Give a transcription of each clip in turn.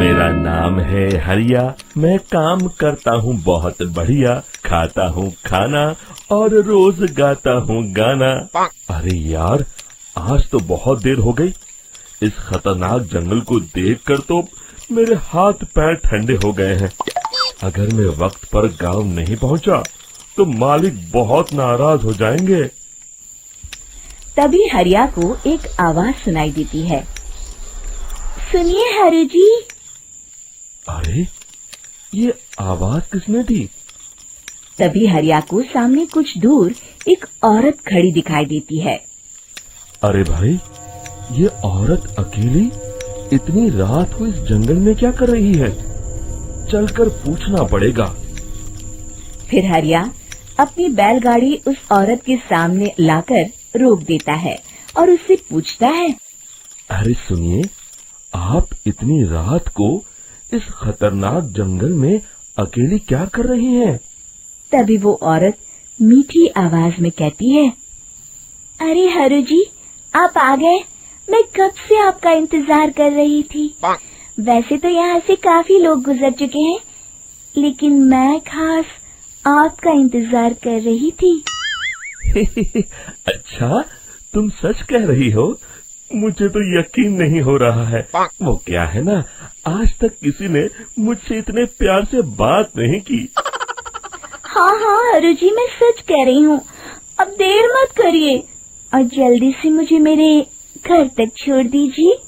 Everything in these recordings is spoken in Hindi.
मेरा नाम है हरिया, मैं काम करता हूँ बहुत बढ़िया, खाता हूँ खाना और रोज गाता हूँ गाना। अरे यार, आज तो बहुत देर हो गई। इस खतरनाक जंगल को देखकर तो मेरे हाथ पैर ठंडे हो गए हैं। अगर मैं वक्त पर गांव नहीं पहुंचा तो मालिक बहुत नाराज हो जाएंगे। तभी हरिया को एक आवाज सुनाई देती है। सुनिए हरु जी। अरे, ये आवाज किसने दी? तभी हरिया को सामने कुछ दूर एक औरत खड़ी दिखाई देती है। अरे भाई, ये औरत अकेली इतनी रात को इस जंगल में क्या कर रही है? चलकर पूछना पड़ेगा। फिर हरिया अपनी बैलगाड़ी उस औरत के सामने लाकर रोक देता है और उससे पूछता है। अरे सुनिए, आप इतनी रात को इस खतरनाक जंगल में अकेली क्या कर रही हैं? तभी वो औरत मीठी आवाज में कहती है, अरे हरु जी, आप आ गए। मैं कब से आपका इंतजार कर रही थी। वैसे तो यहाँ से काफी लोग गुजर चुके हैं, लेकिन मैं खास आपका इंतजार कर रही थी। अच्छा, तुम सच कह रही हो? मुझे तो यकीन नहीं हो रहा है। वो क्या है ना, आज तक किसी ने मुझसे इतने प्यार से बात नहीं की। हाँ हाँ हरु जी, मैं सच कह रही हूँ। अब देर मत करिए और जल्दी से मुझे मेरे घर तक छोड़ दीजिए।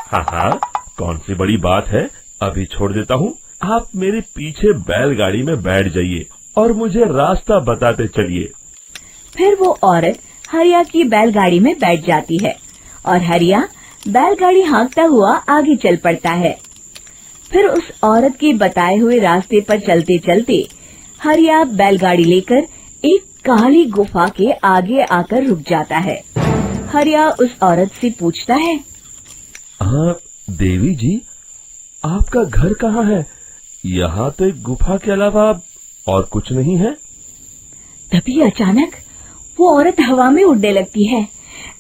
हाँ हाँ, कौन सी बड़ी बात है, अभी छोड़ देता हूँ। आप मेरे पीछे बैलगाड़ी में बैठ जाइए और मुझे रास्ता बताते चलिए। फिर वो औरत हरिया की बैलगाड़ी में बैठ जाती है और हरिया बैलगाड़ी हाँकता हुआ आगे चल पड़ता है। फिर उस औरत के बताए हुए रास्ते पर चलते चलते हरिया बैलगाड़ी लेकर एक काली गुफा के आगे आकर रुक जाता है। हरिया उस औरत से पूछता है, हाँ देवी जी, आपका घर कहाँ है? यहाँ तो एक गुफा के अलावा और कुछ नहीं है। तभी अचानक वो औरत हवा में उड़ने लगती है।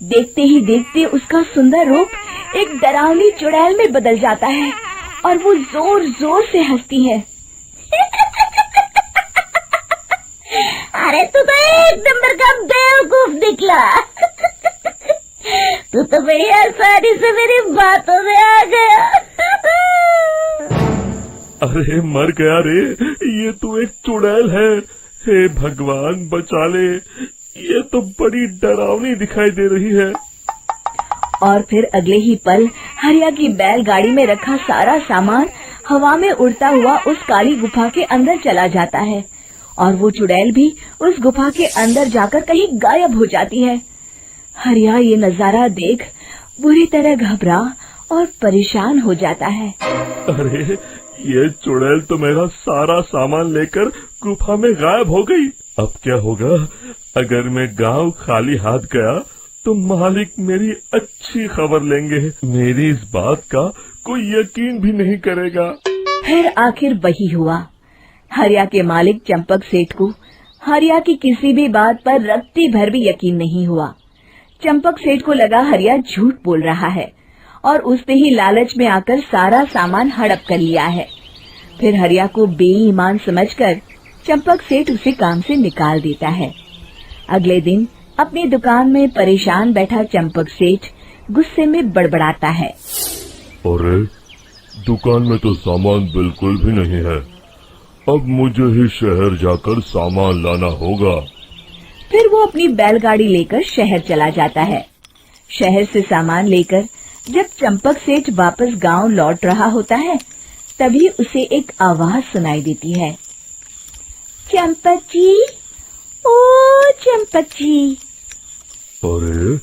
देखते ही देखते उसका सुंदर रूप एक डरावनी चुड़ैल में बदल जाता है और वो जोर जोर से हंसती है। अरे तू तो एक नंबर का बेवकूफ निकला। तू तो बड़ी आसानी से मेरी बातों में आ गया। अरे मर गया रे, ये तो एक चुड़ैल है। हे भगवान बचा ले, ये तो बड़ी डरावनी दिखाई दे रही है। और फिर अगले ही पल हरिया की बैलगाड़ी में रखा सारा सामान हवा में उड़ता हुआ उस काली गुफा के अंदर चला जाता है और वो चुड़ैल भी उस गुफा के अंदर जाकर कहीं गायब हो जाती है। हरिया ये नजारा देख बुरी तरह घबरा और परेशान हो जाता है। अरे, ये चुड़ैल तो मेरा सारा सामान लेकर गुफा में गायब हो गई। अब क्या होगा? अगर मैं गांव खाली हाथ गया तो मालिक मेरी अच्छी खबर लेंगे। मेरी इस बात का कोई यकीन भी नहीं करेगा। फिर आखिर वही हुआ। हरिया के मालिक चंपक सेठ को हरिया की किसी भी बात पर रत्ती भर भी यकीन नहीं हुआ। चंपक सेठ को लगा हरिया झूठ बोल रहा है और उसने ही लालच में आकर सारा सामान हड़प कर लिया है। फिर हरिया को बेईमान समझकर चंपक सेठ उसे काम से निकाल देता है। अगले दिन अपनी दुकान में परेशान बैठा चंपक सेठ गुस्से में बड़बड़ाता है। अरे, दुकान में तो सामान बिल्कुल भी नहीं है। अब मुझे ही शहर जाकर सामान लाना होगा। फिर वो अपनी बैलगाड़ी लेकर शहर चला जाता है। शहर से सामान लेकर जब चंपक सेठ वापस गांव लौट रहा होता है, तभी उसे एक आवाज सुनाई देती है। चंपक जी, ओ चंपक जी। अरे,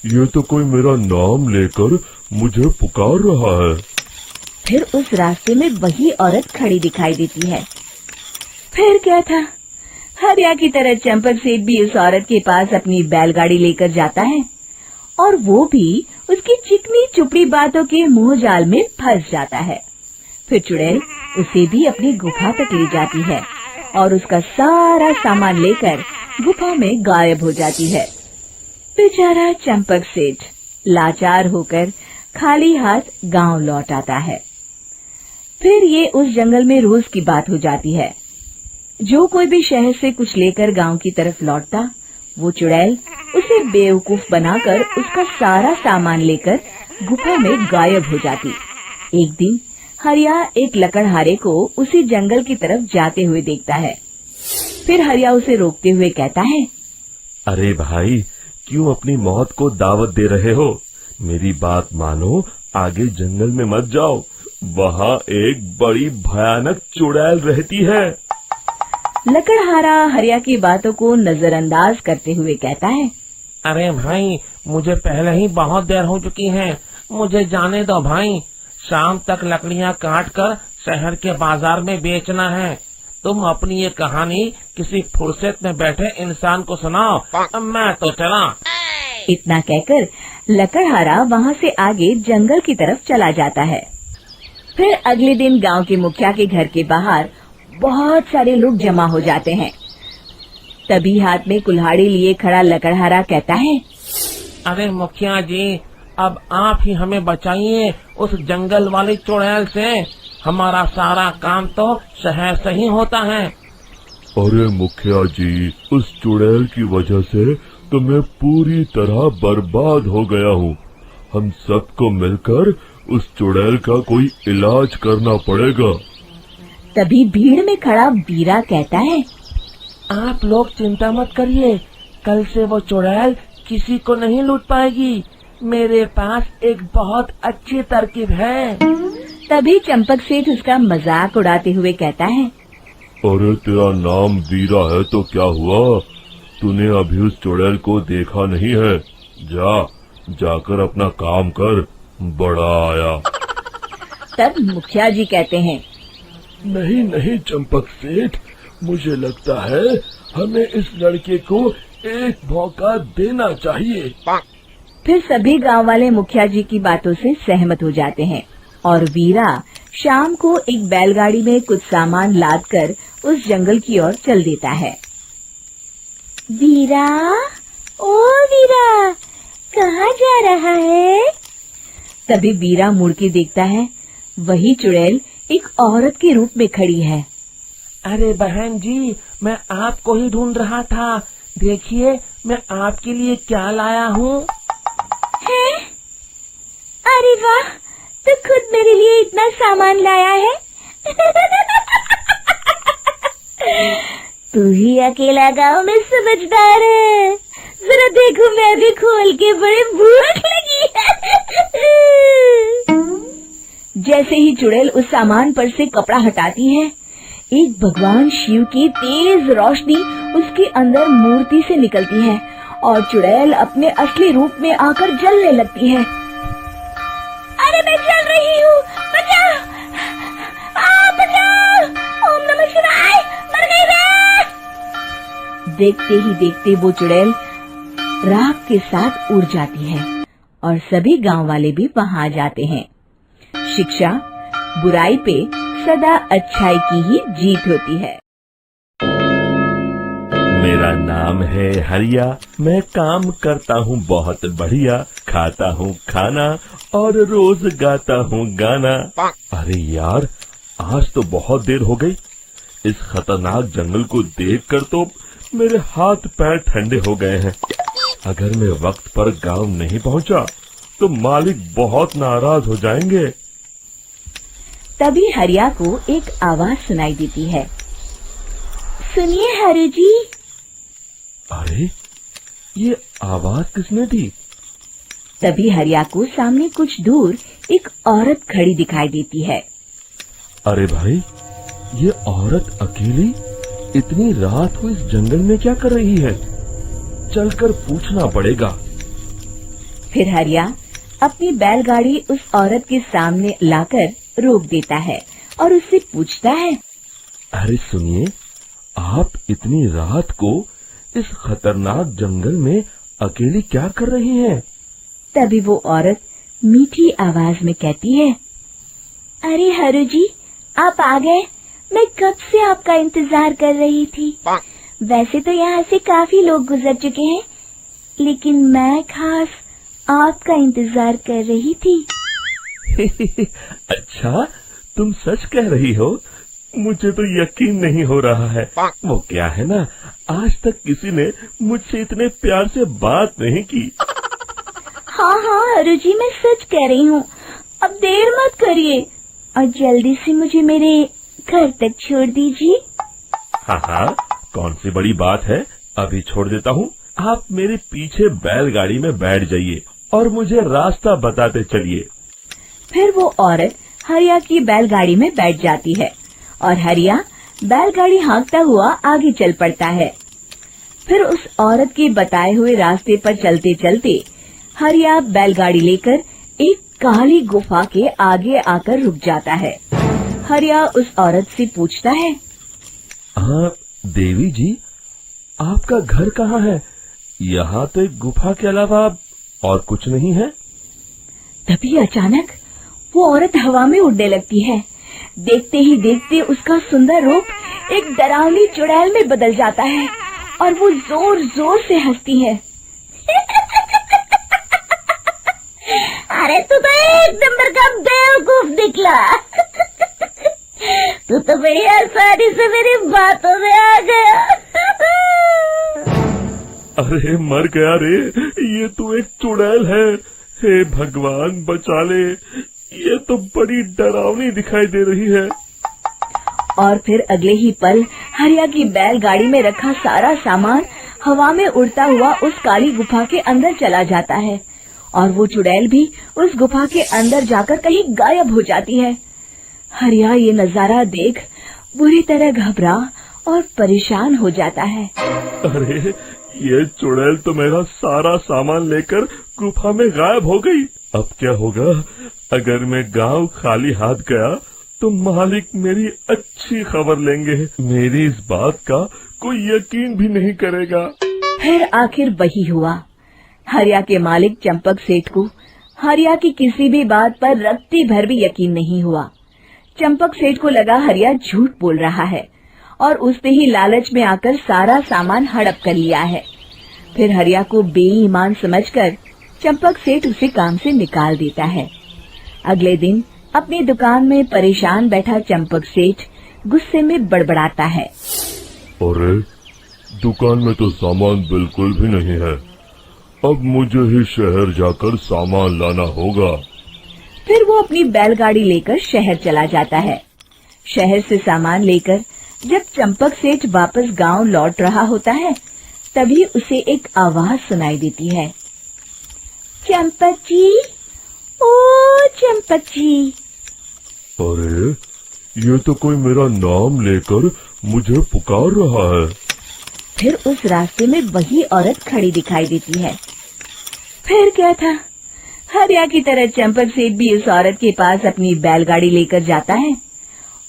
ये तो कोई मेरा नाम लेकर मुझे पुकार रहा है। फिर उस रास्ते में वही औरत खड़ी दिखाई देती है। फिर क्या था, हरिया की तरह चंपक सेठ भी उस औरत के पास अपनी बैलगाड़ी लेकर जाता है और वो भी उसकी चिकनी चुपड़ी बातों के मुंह जाल में फंस जाता है। फिर चुड़ैल उसे भी अपनी गुफा तक ले जाती है और उसका सारा सामान लेकर गुफा में गायब हो जाती है। बेचारा चंपक सेठ लाचार होकर खाली हाथ गांव लौट आता है। फिर ये उस जंगल में रोज की बात हो जाती है। जो कोई भी शहर से कुछ लेकर गांव की तरफ लौटता, वो चुड़ैल उसे बेवकूफ बनाकर उसका सारा सामान लेकर गुफा में गायब हो जाती। एक दिन हरिया एक लकड़हारे को उसी जंगल की तरफ जाते हुए देखता है। फिर हरिया उसे रोकते हुए कहता है, अरे भाई, क्यों अपनी मौत को दावत दे रहे हो? मेरी बात मानो, आगे जंगल में मत जाओ, वहाँ एक बड़ी भयानक चुड़ैल रहती है। लकड़हारा हरिया की बातों को नजरअंदाज करते हुए कहता है, अरे भाई, मुझे पहले ही बहुत देर हो चुकी है, मुझे जाने दो भाई। शाम तक लकड़ियाँ काट कर शहर के बाजार में बेचना है। तुम अपनी ये कहानी किसी फुर्सत में बैठे इंसान को सुनाओ, मैं तो चला। इतना कहकर लकड़हारा वहाँ से आगे जंगल की तरफ चला जाता है। फिर अगले दिन गांव के मुखिया के घर के बाहर बहुत सारे लोग जमा हो जाते हैं। तभी हाथ में कुल्हाड़ी लिए खड़ा लकड़हारा कहता है, अरे मुखिया जी, अब आप ही हमें बचाइए उस जंगल वाली चुड़ैल से। हमारा सारा काम तो शहर से ही होता है। अरे मुखिया जी, उस चुड़ैल की वजह से तो मैं पूरी तरह बर्बाद हो गया हूँ। हम सबको मिलकर उस चुड़ैल का कोई इलाज करना पड़ेगा। तभी भीड़ में खड़ा वीरा कहता है, आप लोग चिंता मत करिए, कल से वो चुड़ैल किसी को नहीं लूट पाएगी। मेरे पास एक बहुत अच्छी तरकीब है। तभी चंपक सेठ उसका मजाक उड़ाते हुए कहता है, अरे तेरा नाम वीरा है तो क्या हुआ? तूने अभी उस चुड़ैल को देखा नहीं है? जाकर अपना काम कर, बड़ा आया। तब मुखिया जी कहते हैं, नहीं चंपक सेठ, मुझे लगता है हमें इस लड़के को एक मौका देना चाहिए। फिर सभी गांव वाले मुखिया जी की बातों से सहमत हो जाते हैं और वीरा शाम को एक बैलगाड़ी में कुछ सामान लादकर उस जंगल की ओर चल देता है। वीरा, ओ वीरा, कहाँ जा रहा है? तभी वीरा मुड़ के देखता है, वही चुड़ैल एक औरत के रूप में खड़ी है। अरे बहन जी, मैं आपको ही ढूंढ रहा था। देखिए, मैं आपके लिए क्या लाया हूँ। हैं? अरे वाह, तो खुद मेरे लिए इतना सामान लाया है। तू ही अकेला गांव में समझदार है। जरा देखो, मैं भी खोल के, बड़े भूख लगी है। जैसे ही चुड़ैल उस सामान पर से कपड़ा हटाती है, एक भगवान शिव की तेज रोशनी उसके अंदर मूर्ति से निकलती है और चुड़ैल अपने असली रूप में आकर जलने लगती है। अरे मैं जल रही हूँ, बचाओ! बचाओ! ओम नमः शिवाय, मर गई मैं! देखते ही देखते वो चुड़ैल राख के साथ उड़ जाती है और सभी गांव वाले भी वहां जाते हैं। शिक्षा बुराई पे सदा अच्छाई की ही जीत होती है। मेरा नाम है हरिया, मैं काम करता हूँ बहुत बढ़िया, खाता हूँ खाना और रोज गाता हूँ गाना। अरे यार, आज तो बहुत देर हो गई। इस खतरनाक जंगल को देखकर तो मेरे हाथ पैर ठंडे हो गए हैं। अगर मैं वक्त पर गांव नहीं पहुंचा तो मालिक बहुत नाराज हो जाएंगे। तभी हरिया को एक आवाज सुनाई देती है। सुनिए हरु जी। अरे, ये आवाज किसने दी? तभी हरिया को सामने कुछ दूर एक औरत खड़ी दिखाई देती है। अरे भाई, ये औरत अकेली इतनी रात को इस जंगल में क्या कर रही है? चलकर पूछना पड़ेगा। फिर हरिया अपनी बैलगाड़ी उस औरत के सामने लाकर रोक देता है और उससे पूछता है, अरे सुनिए, आप इतनी रात को इस खतरनाक जंगल में अकेली क्या कर रही हैं? तभी वो औरत मीठी आवाज में कहती है, अरे हरु जी, आप आ गए। मैं कब से आपका इंतजार कर रही थी। वैसे तो यहाँ से काफी लोग गुजर चुके हैं, लेकिन मैं खास आपका इंतजार कर रही थी। अच्छा, तुम सच कह रही हो? मुझे तो यकीन नहीं हो रहा है। वो क्या है ना, आज तक किसी ने मुझसे इतने प्यार से बात नहीं की। हाँ हाँ अरु जी, मैं सच कह रही हूँ। अब देर मत करिए और जल्दी से मुझे मेरे घर तक छोड़ दीजिए। हाँ हाँ, कौन सी बड़ी बात है, अभी छोड़ देता हूँ। आप मेरे पीछे बैलगाड़ी में बैठ जाइए और मुझे रास्ता बताते चलिए। फिर वो औरत हरिया की बैलगाड़ी में बैठ जाती है और हरिया बैलगाड़ी हाँकता हुआ आगे चल पड़ता है। फिर उस औरत के बताए हुए रास्ते पर चलते चलते हरिया बैलगाड़ी लेकर एक काली गुफा के आगे आकर रुक जाता है। हरिया उस औरत से पूछता है, हाँ देवी जी, आपका घर कहाँ है? यहाँ तो एक गुफा के अलावा और कुछ नहीं है। तभी अचानक वो औरत हवा में उड़ने लगती है। देखते ही देखते उसका सुंदर रूप एक डरावनी चुड़ैल में बदल जाता है और वो जोर जोर से हंसती है। अरे तू तो एक नंबर का बेवकूफ निकला। तू तो बड़ी आसानी से मेरी बातों में आ गया। अरे मर गया रे, ये तो एक चुड़ैल है। हे भगवान बचा ले, ये तो बड़ी डरावनी दिखाई दे रही है। और फिर अगले ही पल हरिया की बैलगाड़ी में रखा सारा सामान हवा में उड़ता हुआ उस काली गुफा के अंदर चला जाता है और वो चुड़ैल भी उस गुफा के अंदर जाकर कहीं गायब हो जाती है। हरिया ये नजारा देख बुरी तरह घबरा और परेशान हो जाता है। अरे ये चुड़ैल तो मेरा सारा सामान लेकर गुफा में गायब हो गई। अब क्या होगा? अगर मैं गांव खाली हाथ गया तो मालिक मेरी अच्छी खबर लेंगे। मेरी इस बात का कोई यकीन भी नहीं करेगा। फिर आखिर वही हुआ। हरिया के मालिक चंपक सेठ को हरिया की किसी भी बात पर रत्ती भर भी यकीन नहीं हुआ। चंपक सेठ को लगा हरिया झूठ बोल रहा है और उसने ही लालच में आकर सारा सामान हड़प कर लिया है। फिर हरिया को बेईमान समझकर चंपक सेठ उसे काम से निकाल देता है। अगले दिन अपनी दुकान में परेशान बैठा चंपक सेठ गुस्से में बड़बड़ाता है, अरे दुकान में तो सामान बिल्कुल भी नहीं है। अब मुझे ही शहर जाकर सामान लाना होगा। फिर वो अपनी बैलगाड़ी लेकर शहर चला जाता है। शहर से सामान लेकर जब चंपक सेठ वापस गांव लौट रहा होता है, तभी उसे एक आवाज सुनाई देती है, चंपक जी, ओ चंपक जी। अरे ये तो कोई मेरा नाम लेकर मुझे पुकार रहा है। फिर उस रास्ते में वही औरत खड़ी दिखाई देती है। फिर क्या था, हरिया की तरह चंपक सेठ भी उस औरत के पास अपनी बैलगाड़ी लेकर जाता है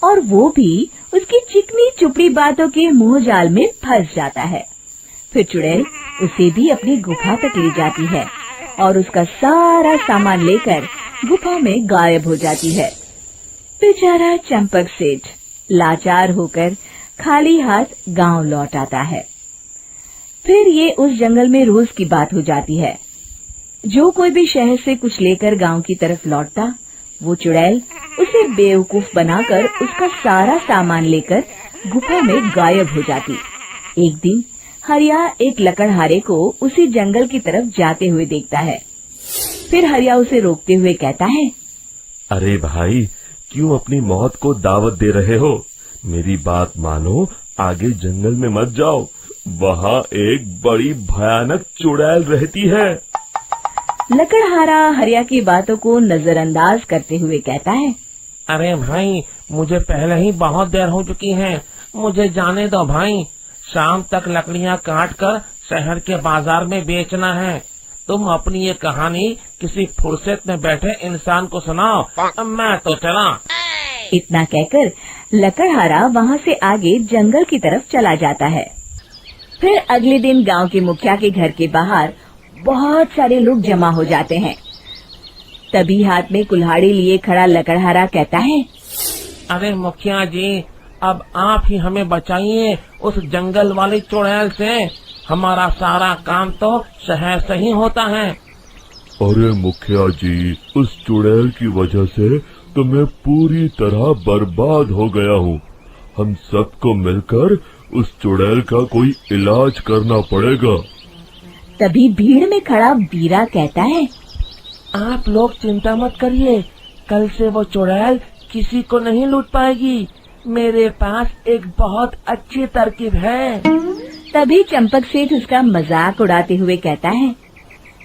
और वो भी उसकी चिकनी चुपड़ी बातों के मुंह जाल में फंस जाता है। फिर चुड़ैल उसे भी अपनी गुफा तक ले जाती है और उसका सारा सामान लेकर गुफा में गायब हो जाती है। बेचारा चंपक सेठ लाचार होकर खाली हाथ गांव लौट आता है। फिर ये उस जंगल में रोज की बात हो जाती है। जो कोई भी शहर से कुछ लेकर गांव की तरफ लौटता, वो चुड़ैल उसे बेवकूफ बनाकर उसका सारा सामान लेकर गुफा में गायब हो जाती। एक दिन हरिया एक लकड़हारे को उसी जंगल की तरफ जाते हुए देखता है। फिर हरिया उसे रोकते हुए कहता है, अरे भाई, क्यों अपनी मौत को दावत दे रहे हो? मेरी बात मानो, आगे जंगल में मत जाओ। वहाँ एक बड़ी भयानक चुड़ैल रहती है। लकड़हारा हरिया की बातों को नजरअंदाज करते हुए कहता है, अरे भाई, मुझे पहले ही बहुत देर हो चुकी है, मुझे जाने दो भाई। शाम तक लकड़ियाँ काट कर शहर के बाजार में बेचना है। तुम अपनी ये कहानी किसी फुर्सत में बैठे इंसान को सुनाओ, मैं तो चला। इतना कहकर लकड़हारा वहाँ से आगे जंगल की तरफ चला जाता है। फिर अगले दिन गांव के मुखिया के घर के बाहर बहुत सारे लोग जमा हो जाते हैं। तभी हाथ में कुल्हाड़ी लिए खड़ा लकड़हारा कहता है, अरे मुखिया जी, अब आप ही हमें बचाइए उस जंगल वाली चुड़ैल से। हमारा सारा काम तो शहर से ही होता है। अरे मुखिया जी, उस चुड़ैल की वजह से तो मैं पूरी तरह बर्बाद हो गया हूँ। हम सबको मिलकर उस चुड़ैल का कोई इलाज करना पड़ेगा। तभी भीड़ में खड़ा वीरा कहता है, आप लोग चिंता मत करिए, कल से वो चुड़ैल किसी को नहीं लूट पाएगी। मेरे पास एक बहुत अच्छी तरकीब है। तभी चंपक सेठ उसका मजाक उड़ाते हुए कहता है,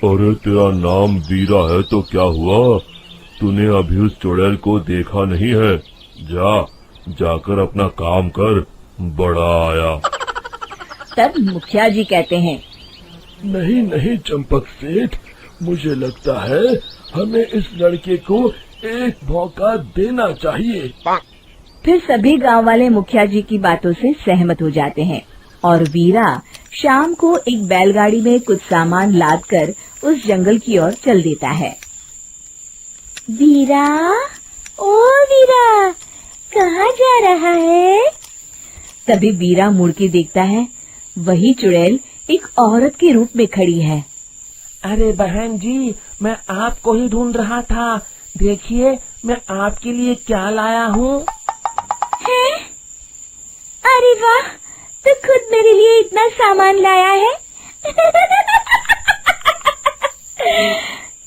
अरे तेरा नाम वीरा है तो क्या हुआ? तूने अभी उस चुड़ैल को देखा नहीं है? जाकर अपना काम कर, बड़ा आया। तब मुखिया जी कहते हैं, नहीं नहीं चंपक सेठ, मुझे लगता है हमें इस लड़के को एक मौका देना चाहिए। फिर सभी गांव वाले मुखिया जी की बातों से सहमत हो जाते हैं और वीरा शाम को एक बैलगाड़ी में कुछ सामान लादकर उस जंगल की ओर चल देता है। वीरा, ओ वीरा, कहाँ जा रहा है? तभी वीरा मुड़ के देखता है, वही चुड़ैल एक औरत के रूप में खड़ी है। अरे बहन जी, मैं आपको ही ढूंढ रहा था। देखिए, मैं आपके लिए क्या लाया हूँ। हैं? अरे वाह, तो खुद मेरे लिए इतना सामान लाया है।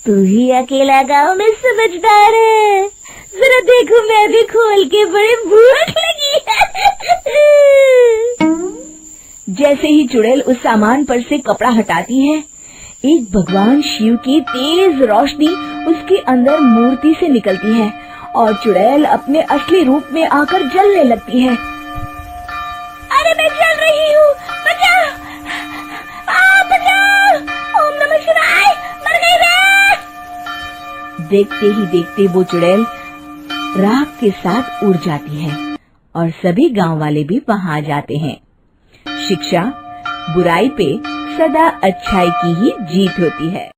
तू ही अकेला गांव में समझदार है। जरा देखो, मैं भी खोल के, बड़े भूख लगी है। जैसे ही चुड़ैल उस सामान पर से कपड़ा हटाती है, एक भगवान शिव की तेज रोशनी उसके अंदर मूर्ति से निकलती है और चुड़ैल अपने असली रूप में आकर जलने लगती है। अरे मैं जल रही हूँ, बचाओ! बचाओ! ओम नमः शिवाय! मर गई मैं! देखते ही देखते वो चुड़ैल राख के साथ उड़ जाती है और सभी गांव वाले भी वहां जाते हैं। शिक्षा बुराई पे सदा अच्छाई की ही जीत होती है।